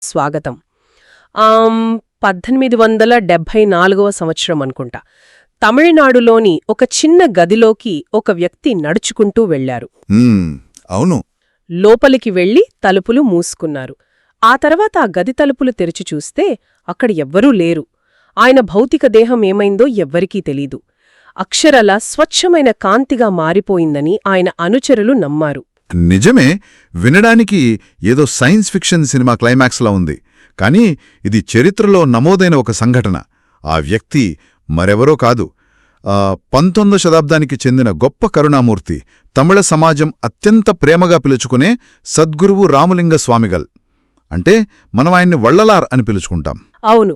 స్వాగతం. 1874వ సంవత్సరం అనుకుంటా. తమిళనాడులోని ఒక చిన్న గదిలోకి ఒక వ్యక్తి నడుచుకుంటూ వెళ్లారు. అవును. లోపలికి వెళ్లి తలుపులు మూసుకున్నారు. ఆ తర్వాత ఆ గది తలుపులు తెరిచి చూస్తే అక్కడ ఎవ్వరూ లేరు. ఆయన భౌతిక దేహం ఏమైందో ఎవ్వరికీ తెలీదు. అక్షరాల స్వచ్ఛమైన కాంతిగా మారిపోయిందని ఆయన అనుచరులు నమ్మారు. నిజమే, వినడానికి ఏదో సైన్స్ ఫిక్షన్ సినిమా క్లైమాక్స్లా ఉంది. కానీ ఇది చరిత్రలో నమోదైన ఒక సంఘటన. ఆ వ్యక్తి మరెవరో కాదు, 19వ శతాబ్దానికి చెందిన గొప్ప కరుణామూర్తి, తమిళ సమాజం అత్యంత ప్రేమగా పిలుచుకునే సద్గురువు రామలింగ స్వామిగల్. అంటే మనం ఆయన్ని వள்ளలార్ అని పిలుచుకుంటాం. అవును.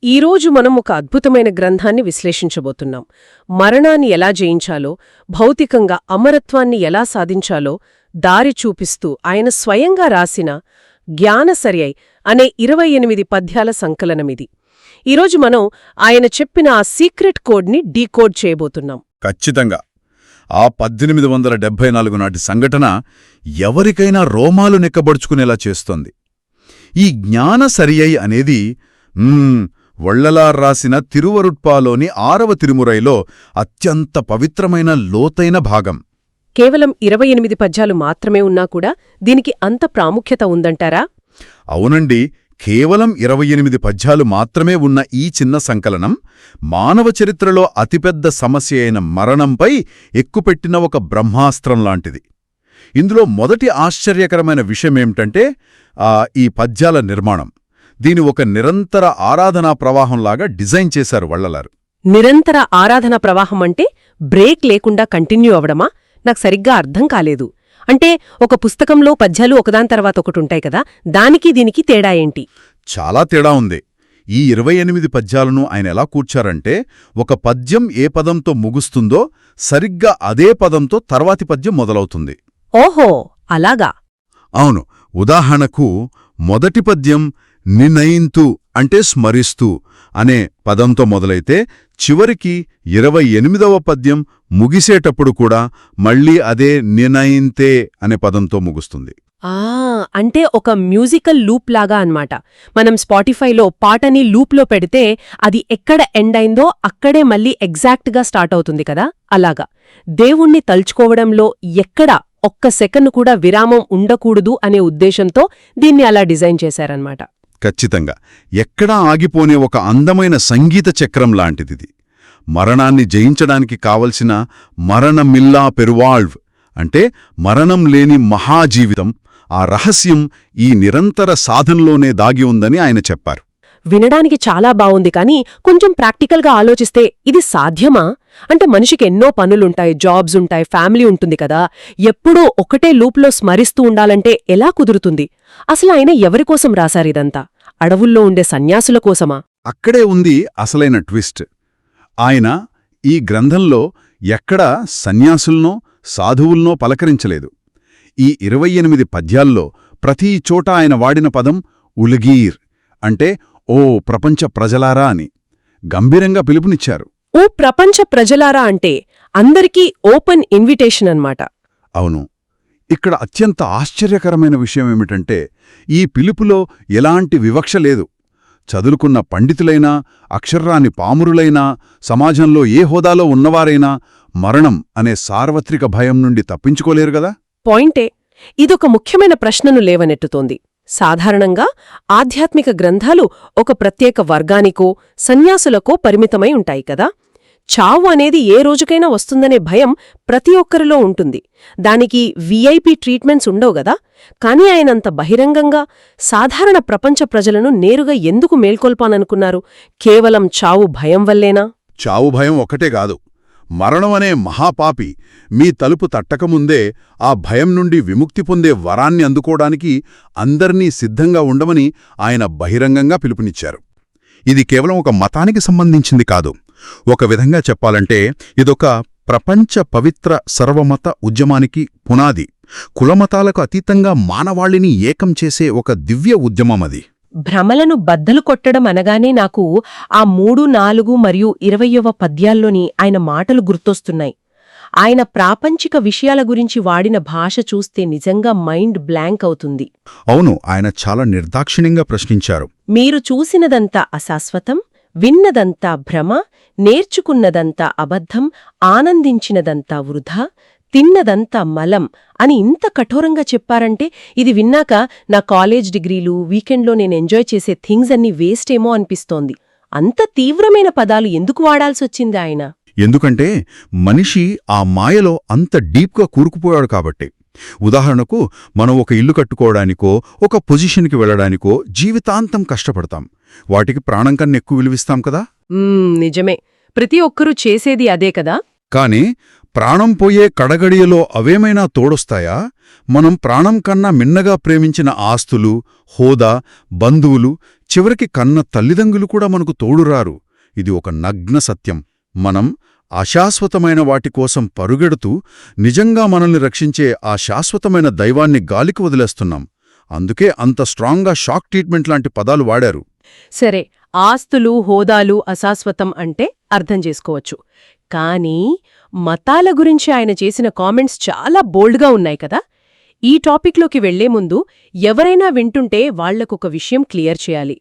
ఈరోజు మనం ఒక అద్భుతమైన గ్రంథాన్ని విశ్లేషించబోతున్నాం. మరణాన్ని ఎలా జయించాలో, భౌతికంగా అమరత్వాన్ని ఎలా సాధించాలో దారి చూపిస్తూ ఆయన స్వయంగా రాసిన జ్ఞానసర్యై అనే 28 పద్యాల సంకలనమిది. ఈరోజు మనం ఆయన చెప్పిన ఆ సీక్రెట్ కోడ్ని డీకోడ్ చేయబోతున్నాం. ఖచ్చితంగా. ఆ 1874 నాటి సంఘటన ఎవరికైనా రోమాలు నెక్కబడుచుకునేలా చేస్తోంది. ఈ జ్ఞానసరియై అనేది వள்ளలార్ రాసిన తిరువరుట్పాలోని 6వ తిరుమురైలో అత్యంత పవిత్రమైన లోతైన భాగం. కేవలం 28 పద్యాలు మాత్రమే ఉన్నా కూడా దీనికి అంత ప్రాముఖ్యత ఉందంటారా? అవునండి. కేవలం 28 పద్యాలు మాత్రమే ఉన్న ఈ చిన్న సంకలనం మానవ చరిత్రలో అతిపెద్ద సమస్య అయిన మరణంపై ఎక్కుపెట్టిన ఒక బ్రహ్మాస్త్రం లాంటిది. ఇందులో మొదటి ఆశ్చర్యకరమైన విషయమేమిటంటే ఈ పద్యాల నిర్మాణం. దీని ఒక నిరంతర ఆరాధనా ప్రవాహంలాగా డిజైన్ చేశారు వள்ளలారు. నిరంతర ఆరాధనా ప్రవాహం అంటే బ్రేక్ లేకుండా కంటిన్యూ అవడమా? నాకు సరిగ్గా అర్థం కాలేదు. అంటే ఒక పుస్తకంలో పద్యాలు ఒకదాని తర్వాత ఒకటుంటాయి కదా, దానికి దీనికి తేడా ఏంటి? చాలా తేడా ఉంది. ఈ 28 పద్యాలను ఆయన ఎలా కూర్చారంటే, ఒక పద్యం ఏ పదంతో ముగుస్తుందో సరిగ్గా అదే పదంతో తర్వాతి పద్యం మొదలవుతుంది. ఓహో, అలాగా? అవును. ఉదాహరణకు మొదటి పద్యం నినయింతు అంటే స్మరిస్తూ అనే పదంతో మొదలైతే చివరికి 28వ పద్యం ముగిసేటప్పుడు కూడా మళ్లీ అదే నినయింతే అనే పదంతో ముగుస్తుంది. అంటే ఒక మ్యూజికల్ లూప్ లాగా అన్నమాట. మనం స్పాటిఫైలో పాటని లూప్లో పెడితే అది ఎక్కడ ఎండ్ అయిందో అక్కడే మళ్ళీ ఎగ్జాక్ట్గా స్టార్ట్ అవుతుంది కదా, అలాగా. దేవుణ్ణి తలుచుకోవడంలో ఎక్కడ ఒక్క సెకన్ను కూడా విరామం ఉండకూడదు అనే ఉద్దేశంతో దీన్ని అలా డిజైన్ చేశారన్నమాట. ఖచ్చితంగా. ఎక్కడా ఆగిపోనే ఒక అందమైన సంగీత చక్రం లాంటిదిది. మరణాన్ని జయించడానికి కావలసిన మరణమిల్లా పెరువాళ్వ్ అంటే మరణం లేని మహాజీవితం, ఆ రహస్యం ఈ నిరంతర సాధనలోనే దాగి ఉందని ఆయన చెప్పారు. వినడానికి చాలా బావుంది, కానీ కొంచెం ప్రాక్టికల్గా ఆలోచిస్తే ఇది సాధ్యమా? అంటే మనిషికి ఎన్నో పనులుంటాయి, జాబ్స్ ఉంటాయి, ఫ్యామిలీ ఉంటుంది కదా, ఎప్పుడూ ఒకటే లూప్లో స్మరిస్తూ ఉండాలంటే ఎలా కుదురుతుంది? అసలు ఆయన ఎవరికోసం రాశారిదంతా? అడవుల్లో ఉండే సన్యాసుల కోసమా? అక్కడే ఉంది అసలైన ట్విస్ట్. ఆయన ఈ గ్రంథంలో ఎక్కడా సన్యాసుల్నో సాధువుల్నో పలకరించలేదు. ఈ 28 పద్యాల్లో ప్రతీ చోట ఆయన వాడిన పదం ఉలగీర్ అంటే ఓ ప్రపంచ ప్రజలారా అని గంభీరంగా పిలుపునిచ్చారు. ఓ ప్రపంచ ప్రజలారా అంటే అందరికీ ఓపెన్ ఇన్విటేషన్ అన్నమాట. అవును. ఇక్కడ అత్యంత ఆశ్చర్యకరమైన విషయమేమిటంటే ఈ పిలుపులో ఎలాంటి వివక్ష లేదు. చదువుకున్న పండితులైనా, అక్షర్రాని పామురులైనా, సమాజంలో ఏ హోదాలో ఉన్నవారైనా మరణం అనే సార్వత్రిక భయం నుండి తప్పించుకోలేరు గదా. పాయింటే. ఇదొక ముఖ్యమైన ప్రశ్నను లేవనెట్టుతోంది. సాధారణంగా ఆధ్యాత్మిక గ్రంథాలు ఒక ప్రత్యేక వర్గానికో సన్యాసులకో పరిమితమై ఉంటాయి కదా. చావు అనేది ఏ రోజుకైనా వస్తుందనే భయం ప్రతి ఒక్కరిలో ఉంటుంది. దానికి విఐపి ట్రీట్మెంట్స్ ఉండవు గదా. కానీ ఆయనంత బహిరంగంగా సాధారణ ప్రపంచ ప్రజలను నేరుగా ఎందుకు మేల్కొల్పాననుకున్నారు? కేవలం చావు భయం వల్లేనా? చావు భయం ఒకటే కాదు. మరణమనే మహాపాపి మీ తలుపు తట్టకముందే ఆ భయం నుండి విముక్తి పొందే వరాన్ని అందుకోవడానికి అందర్నీ సిద్ధంగా ఉండమని ఆయన బహిరంగంగా పిలుపునిచ్చారు. ఇది కేవలం ఒక మతానికి సంబంధించింది కాదు. ఒక విధంగా చెప్పాలంటే ఇదొక ప్రపంచ పవిత్ర సర్వమత ఉద్యమానికి పునాది. కులమతాలకు అతీతంగా మానవాళిని ఏకం చేసే ఒక దివ్య ఉద్యమమది. భ్రమలను బద్దలు కొట్టడం అనగానే నాకు ఆ 3, 4 మరియు 20వ పద్యాల్లోని ఆయన మాటలు గుర్తొస్తున్నాయి. ఆయన ప్రాపంచిక విషయాల గురించి వాడిన భాష చూస్తే నిజంగా మైండ్ బ్లాంక్ అవుతుంది. అవును, ఆయన చాలా నిర్దాక్షిణ్యంగా ప్రశ్నించారు. మీరు చూసినదంతా అశాశ్వతం, విన్నదంతా భ్రమ, నేర్చుకున్నదంతా అబద్ధం, ఆనందించినదంతా వృధా, తిన్నదంతా మలం అని ఇంత కఠోరంగా చెప్పారంటే ఇది విన్నాక నా కాలేజ్ డిగ్రీలు, వీకెండ్లో నేను ఎంజాయ్ చేసే థింగ్స్ అన్నీ వేస్టేమో అనిపిస్తోంది. అంత తీవ్రమైన పదాలు ఎందుకు వాడాల్సొచ్చింది ఆయన? ఎందుకంటే మనిషి ఆ మాయలో అంత డీప్గా కూరుకుపోయాడు కాబట్టి. ఉదాహరణకు, మనం ఒక ఇల్లు కట్టుకోవడానికో ఒక పొజిషన్కి వెళ్లడానికో జీవితాంతం కష్టపడతాం. వాటికి ప్రాణం కన్నా ఎక్కువ విలువిస్తాం కదా. నిజమే, ప్రతి ఒక్కరూ చేసేది అదే కదా. కాని ప్రాణం పోయే కడగడియలో అవేమైనా తోడొస్తాయా? మనం ప్రాణం కన్నా మిన్నగా ప్రేమించిన ఆస్తులు, హోదా, బంధువులు, చివరికి కన్న తల్లిదండ్రులు కూడా మనకు తోడురారు. ఇది ఒక నగ్న సత్యం. మనం అశాశ్వతమైన వాటి కోసం పరుగెడుతూ నిజంగా మనల్ని రక్షించే ఆ శాశ్వతమైన దైవాన్ని గాలికి వదిలేస్తున్నాం. అందుకే అంత స్ట్రాంగ్గా షాక్ ట్రీట్మెంట్ లాంటి పదాలు వాడారు. సరే, ఆస్తులు, హోదాలు అశాశ్వతం అంటే అర్థం చేసుకోవచ్చు. కానీ మతాల గురించి ఆయన చేసిన కామెంట్స్ చాలా బోల్డ్గా ఉన్నాయి కదా. ఈ టాపిక్లోకి వెళ్లే ముందు ఎవరైనా వింటుంటే వాళ్లకొక విషయం క్లియర్ చేయాలి.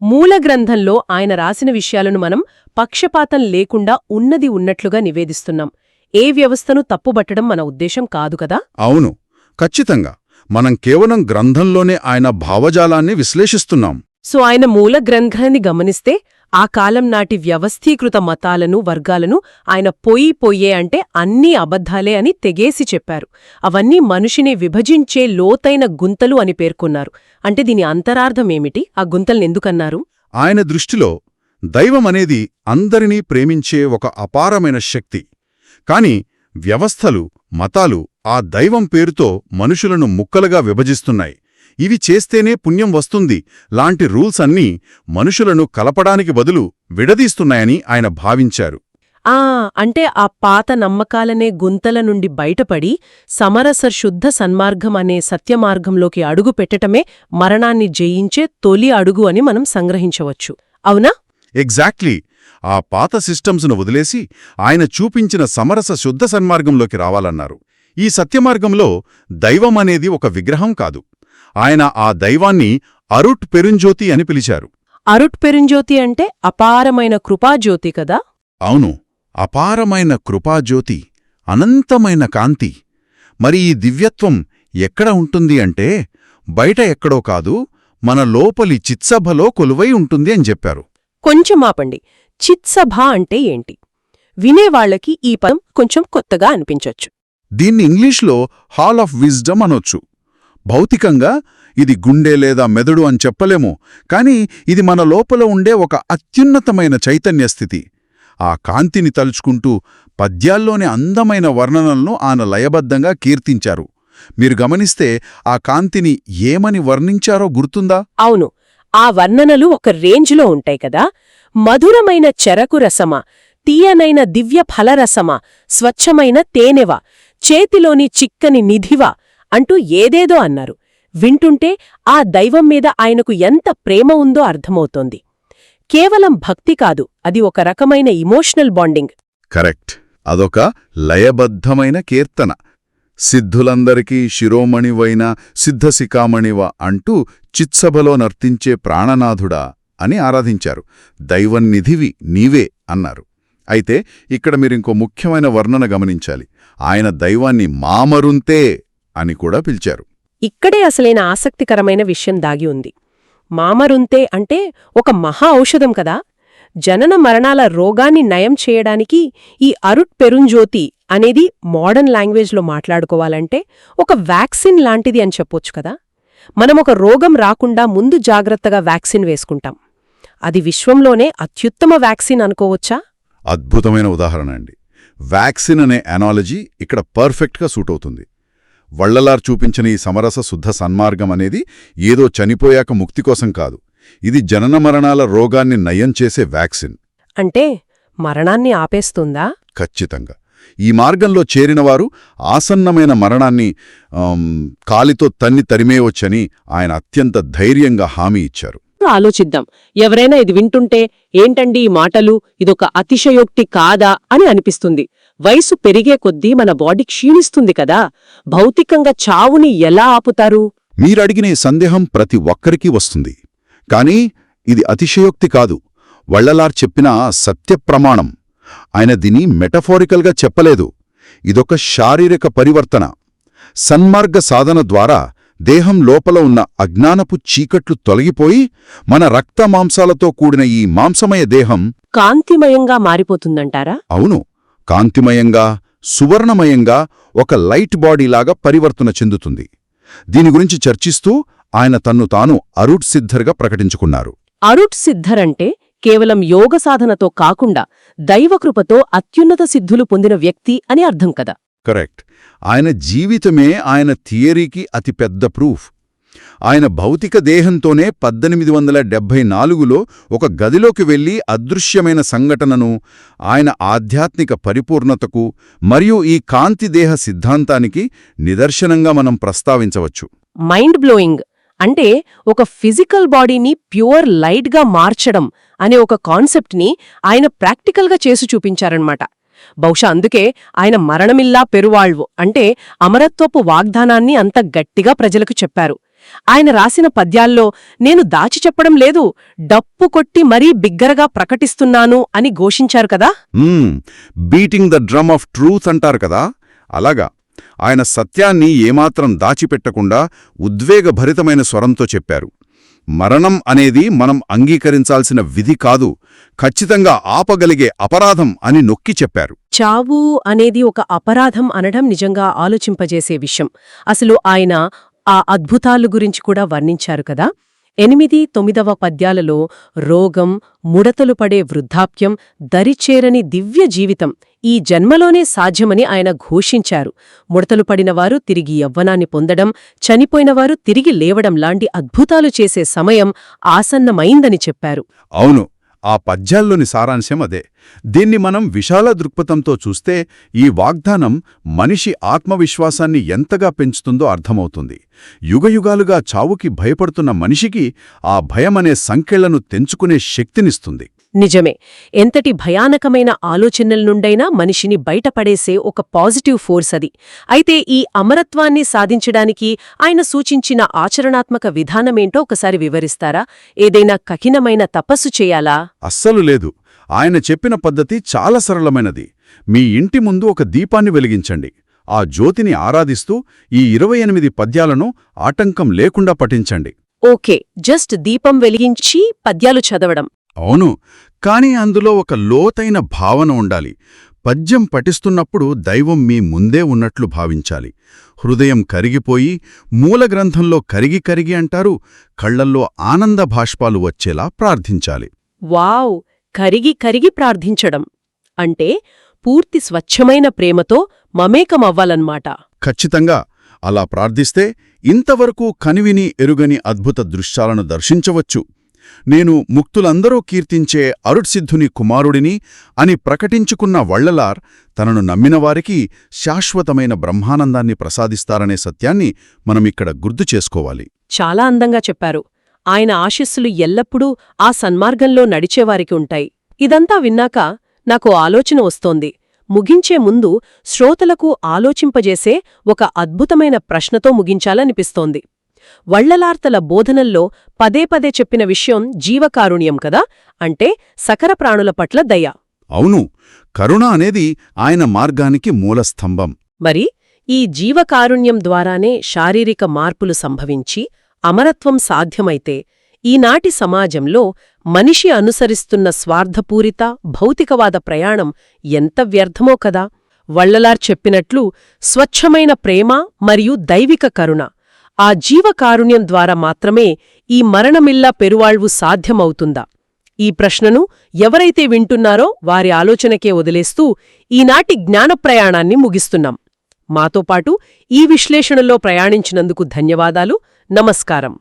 మూల గ్రంథంలో ఆయన రాసిన విషయాలను మనం పక్షపాతం లేకుండా ఉన్నది ఉన్నట్లుగా నివేదిస్తున్నాం. ఏ వ్యవస్థను తప్పుబట్టడం మన ఉద్దేశం కాదు కదా. అవును, ఖచ్చితంగా. మనం కేవలం గ్రంథంలోనే ఆయన భావజాలాన్ని విశ్లేషిస్తున్నాం. సో ఆయన మూల గ్రంథాన్ని గమనిస్తే ఆ కాలం నాటి వ్యవస్థీకృత మతాలను, వర్గాలను ఆయన పొయ్యే అంటే అన్నీ అబద్ధాలే అని తెగేసి చెప్పారు. అవన్నీ మనిషిని విభజించే లోతైన గుంతలు అని పేర్కొన్నారు. అంటే దీని అంతరార్థమేమిటి? ఆ గుంతల్నెందుకన్నారు? ఆయన దృష్టిలో దైవమనేది అందరినీ ప్రేమించే ఒక అపారమైన శక్తి. కాని వ్యవస్థలు, మతాలు ఆ దైవం పేరుతో మనుషులను ముక్కలుగా విభజిస్తున్నాయి. ఇవి చేస్తేనే పుణ్యం వస్తుంది లాంటి రూల్స్ అన్నీ మనుషులను కలపడానికి బదులు విడదీస్తున్నాయని ఆయన భావించారు. అంటే ఆ పాత నమ్మకాలనే గుంతల నుండి బయటపడి సమరస శుద్ధ సన్మార్గం అనే సత్యమార్గంలోకి అడుగు పెట్టటమే మరణాన్ని జయించే తొలి అడుగు అని మనం సంగ్రహించవచ్చు. అవునా? ఎగ్జాక్ట్లీ. ఆ పాత సిస్టమ్స్ను వదిలేసి ఆయన చూపించిన సమరస శుద్ధ సన్మార్గంలోకి రావాలన్నారు. ఈ సత్యమార్గంలో దైవం అనేది ఒక విగ్రహం కాదు. ఆయన ఆ దైవాన్ని అరుట్ పెరుంజ్యోతి అని పిలిచారు. అరుట్ పెరుంజ్యోతి అంటే అపారమైన కృపాజ్యోతి కదా. అవును, అపారమైన కృపాజ్యోతి, అనంతమైన కాంతి. మరి ఈ దివ్యత్వం ఎక్కడ ఉంటుంది అంటే బయట ఎక్కడో కాదు, మన లోపలి చిత్సభలో కొలువై ఉంటుంది అని చెప్పారు. కొంచెం ఆపండి, చిత్సభ అంటే ఏంటి? వినేవాళ్లకి ఈ పదం కొంచెం కొత్తగా అనిపించొచ్చు. దీన్ని ఇంగ్లీష్లో హాల్ ఆఫ్ విజ్డమ్ అనొచ్చు. భౌతికంగా ఇది గుండె లేదా మెదడు అని చెప్పలేము, కాని ఇది మన లోపల ఉండే ఒక అత్యున్నతమైన చైతన్యస్థితి. ఆ కాంతిని తలుచుకుంటూ పద్యాల్లోని అందమైన వర్ణనలను ఆయన లయబద్ధంగా కీర్తించారు. మీరు గమనిస్తే ఆ కాంతిని ఏమని వర్ణించారో గుర్తుందా? అవును, ఆ వర్ణనలు ఒక రేంజ్లో ఉంటాయి కదా. మధురమైన చెరకు రసమా, తీయనైన దివ్య ఫలరసమా, స్వచ్ఛమైన తేనెవా, చేతిలోని చిక్కని నిధివా అంటూ ఏదేదో అన్నారు. వింటుంటే ఆ దైవం మీద ఆయనకు ఎంత ప్రేమ ఉందో అర్థమవుతోంది. కేవలం భక్తి కాదు, అది ఒక రకమైన ఇమోషనల్ బాండింగ్. కరెక్ట్. అదొక లయబద్ధమైన కీర్తన. సిద్ధులందరికీ శిరోమణివైన సిద్ధశిఖామణివ అంటూ చిత్సభలో నర్తించే ప్రాణనాథుడా అని ఆరాధించారు. దైవన్నిధివి నీవే అన్నారు. అయితే ఇక్కడ మీరింకో ముఖ్యమైన వర్ణన గమనించాలి. ఆయన దైవాన్ని మామరుంతే అని కూడా పిలిచారు. ఇక్కడే అసలైన ఆసక్తికరమైన విషయం దాగి ఉంది. మామరుంతే అంటే ఒక మహా ఔషధం కదా. జనన మరణాల రోగాన్ని నయం చేయడానికి ఈ అరుట్ పెరుంజ్యోతి అనేది మోడర్న్ లాంగ్వేజ్లో మాట్లాడుకోవాలంటే ఒక వ్యాక్సిన్ లాంటిది అని చెప్పొచ్చు కదా. మనమొక రోగం రాకుండా ముందు జాగ్రత్తగా వ్యాక్సిన్ వేసుకుంటాం. అది విశ్వంలోనే అత్యుత్తమ వ్యాక్సిన్ అనుకోవచ్చా? అద్భుతమైన ఉదాహరణ అండి. వ్యాక్సిన్ అనే అనాలజీ ఇక్కడ పర్ఫెక్ట్గా సూట్ అవుతుంది. వళ్లలార్ చూపించిన ఈ సమరస శుద్ధ సన్మార్గం అనేది ఏదో చనిపోయాక ముక్తి కోసం కాదు. ఇది జనన మరణాల రోగాన్ని నయం చేసే వ్యాక్సిన్. అంటే మరణాన్ని ఆపేస్తుందా? ఖచ్చితంగా. ఈ మార్గంలో చేరినవారు ఆసన్నమైన మరణాన్ని కాలితో తరిమేయవచ్చని ఆయన అత్యంత ధైర్యంగా హామీ ఇచ్చారు. ఆలోచిద్దాం. ఎవరైనా ఇది వింటుంటే ఏంటండి ఈ మాటలు, ఇదొక అతిశయోక్తి కాదా అని అనిపిస్తుంది. వయసు పెరిగే కొద్దీ మన బాడీ క్షీణిస్తుంది కదా, భౌతికంగా చావుని ఎలా ఆపుతారు? మీరడిగిన ఈ సందేహం ప్రతి ఒక్కరికీ వస్తుంది. కానీ ఇది అతిశయోక్తి కాదు, వళ్ళలార్ చెప్పిన సత్యప్రమాణం. ఆయన దీని మెటఫోరికల్గా చెప్పలేదు. ఇదొక శారీరక పరివర్తన. సన్మార్గ సాధన ద్వారా దేహం లోపల ఉన్న అజ్ఞానపు చీకట్లు తొలగిపోయి మన రక్తమాంసాలతో కూడిన ఈ మాంసమయ దేహం కాంతిమయంగా మారిపోతుందంటారా? అవును, కాంతిమయంగా, సువర్ణమయంగా ఒక లైట్ బాడీలాగా పరివర్తన చెందుతుంది. దీని గురించి చర్చిస్తూ ఆయన తన్ను తాను అరుట్ సిద్ధర్గా ప్రకటించుకున్నారు. అరుట్ సిద్ధర్ అంటే కేవలం యోగ సాధనతో కాకుండా దైవకృపతో అత్యున్నత సిద్ధులు పొందిన వ్యక్తి అని అర్థం కదా. కరెక్ట్. ఆయన జీవితమే ఆయన థియరీకి అతిపెద్ద ప్రూఫ్. ఆయన భౌతిక దేహంతోనే 1874లో ఒక గదిలోకి వెళ్లి అదృశ్యమైన సంఘటనను, ఆయన ఆధ్యాత్మిక పరిపూర్ణతకు మరియు ఈ కాంతిదేహ సిద్ధాంతానికి నిదర్శనంగా మనం ప్రస్తావించవచ్చు. Mind blowing. అంటే ఒక ఫిజికల్ బాడీని ప్యూర్ లైట్గా మార్చడం అనే ఒక కాన్సెప్ట్ని ఆయన ప్రాక్టికల్గా చేసి చూపించారన్నమాట. బహుశా అందుకే ఆయన మరణమిల్లా పెరువాళ్వు అంటే అమరత్వపు వాగ్దానాన్ని అంత గట్టిగా ప్రజలకు చెప్పారు. ఆయన రాసిన పద్యాల్లో నేను దాచి చెప్పడం లేదు, డప్పు కొట్టి మరీ బిగ్గరగా ప్రకటిస్తున్నాను అని ఘోషించారు కదా. Beating the drum of truth అంటారు కదా, అలాగా ఆయన సత్యాన్ని ఏమాత్రం దాచిపెట్టకుండా ఉద్వేగభరితమైన స్వరంతో చెప్పారు. మరణం అనేది మనం అంగీకరించాల్సిన విధి కాదు, ఖచ్చితంగా ఆపగలిగే అపరాధం అని నొక్కి చెప్పారు. చావు అనేది ఒక అపరాధం అనడం నిజంగా ఆలోచింపజేసే విషయం. అసలు ఆయన ఆ అద్భుతాలు గురించి కూడా వర్ణించారు కదా. 8, 9వ పద్యాలలో రోగం, ముడతలు పడే వృద్ధాప్యం, దరిచేరని దివ్య జీవితం ఈ జన్మలోనే సాధ్యమని ఆయన ఘోషించారు. ముడతలు పడినవారు తిరిగి యవ్వనాన్ని పొందడం, చనిపోయినవారు తిరిగి లేవడం లాంటి అద్భుతాలు చేసే సమయం ఆసన్నమైందని చెప్పారు. అవును, ఆ పద్యాల్లోని సారాంశం అదే. దీన్ని మనం విశాల దృక్పథంతో చూస్తే ఈ వాగ్దానం మనిషి ఆత్మవిశ్వాసాన్ని ఎంతగా పెంచుతుందో అర్థమవుతుంది. యుగయుగాలుగా చావుకి భయపడుతున్న మనిషికి ఆ భయమనే సంకెళ్లను తెంచుకునే శక్తినిస్తుంది. నిజమే. ఎంతటి భయానకమైన ఆలోచనల నుండైనా మనిషిని బయటపడేసే ఒక పాజిటివ్ ఫోర్స్ అది. అయితే ఈ అమరత్వాన్ని సాధించడానికి ఆయన సూచించిన ఆచరణాత్మక విధానమేంటో ఒకసారి వివరిస్తారా? ఏదైనా కఠినమైన తపస్సు చేయాలా? అస్సలు లేదు. ఆయన చెప్పిన పద్ధతి చాలా సరళమైనది. మీ ఇంటి ముందు ఒక దీపాన్ని వెలిగించండి. ఆ జ్యోతిని ఆరాధిస్తూ ఈ 28 పద్యాలను ఆటంకం లేకుండా పఠించండి. ఓకే, జస్ట్ దీపం వెలిగించి పద్యాలు చదవడం. అవును, కాని అందులో ఒక లోతైన భావన ఉండాలి. పద్యం పఠిస్తున్నప్పుడు దైవం మీ ముందే ఉన్నట్లు భావించాలి. హృదయం కరిగిపోయి మూలగ్రంథంలో కరిగి కరిగి అంటారు, కళ్లల్లో ఆనంద భాష్పాలు వచ్చేలా ప్రార్థించాలి. వావ్! కరిగి కరిగి ప్రార్థించడం అంటే పూర్తి స్వచ్ఛమైన ప్రేమతో మమేకమవ్వాలన్మాట. ఖచ్చితంగా. అలా ప్రార్థిస్తే ఇంతవరకు కనివిని ఎరుగని అద్భుత దృశ్యాలను దర్శించవచ్చు. నేను ముక్తులందరూ కీర్తించే అరుట్సిద్ధుని కుమారుడిని అని ప్రకటించుకున్న వళ్ళలార్ తనను నమ్మినవారికి శాశ్వతమైన బ్రహ్మానందాన్ని ప్రసాదిస్తారనే సత్యాన్ని మనమిక్కడ గుర్తు చేసుకోవాలి. చాలా అందంగా చెప్పారు. ఆయన ఆశీస్సులు ఎల్లప్పుడూ ఆ సన్మార్గంలో నడిచేవారికి ఉంటాయి. ఇదంతా విన్నాక నాకు ఆలోచన వస్తోంది. ముగించే ముందు శ్రోతలకు ఆలోచింపజేసే ఒక అద్భుతమైన ప్రశ్నతో ముగించాలనిపిస్తోంది. వళ్ళలార్తల బోధనల్లో పదే పదే చెప్పిన విషయం జీవకారుణ్యం కదా, అంటే సకల ప్రాణుల పట్ల దయ. అవును, కరుణ అనేది ఆయన మార్గానికి మూలస్తంభం. మరి ఈ జీవకారుణ్యం ద్వారానే శారీరక మార్పులు సంభవించి అమరత్వం సాధ్యమైతే ఈనాటి సమాజంలో మనిషి అనుసరిస్తున్న స్వార్థపూరిత భౌతికవాద ప్రయాణం ఎంత వ్యర్థమో కదా. వళ్ళలార్ చెప్పినట్లు స్వచ్ఛమైన ప్రేమ మరియు దైవిక కరుణ, ఆ జీవకారుణ్యం ద్వారా మాత్రమే ఈ మరణమిల్లా పెరువాళ్వు సాధ్యమవుతుందా? ఈ ప్రశ్నను ఎవరైతే వింటున్నారో వారి ఆలోచనకే వదిలేస్తూ ఈనాటి జ్ఞానప్రయాణాన్ని ముగిస్తున్నాం. మాతో పాటు ఈ విశ్లేషణలో ప్రయాణించినందుకు ధన్యవాదాలు. నమస్కారం.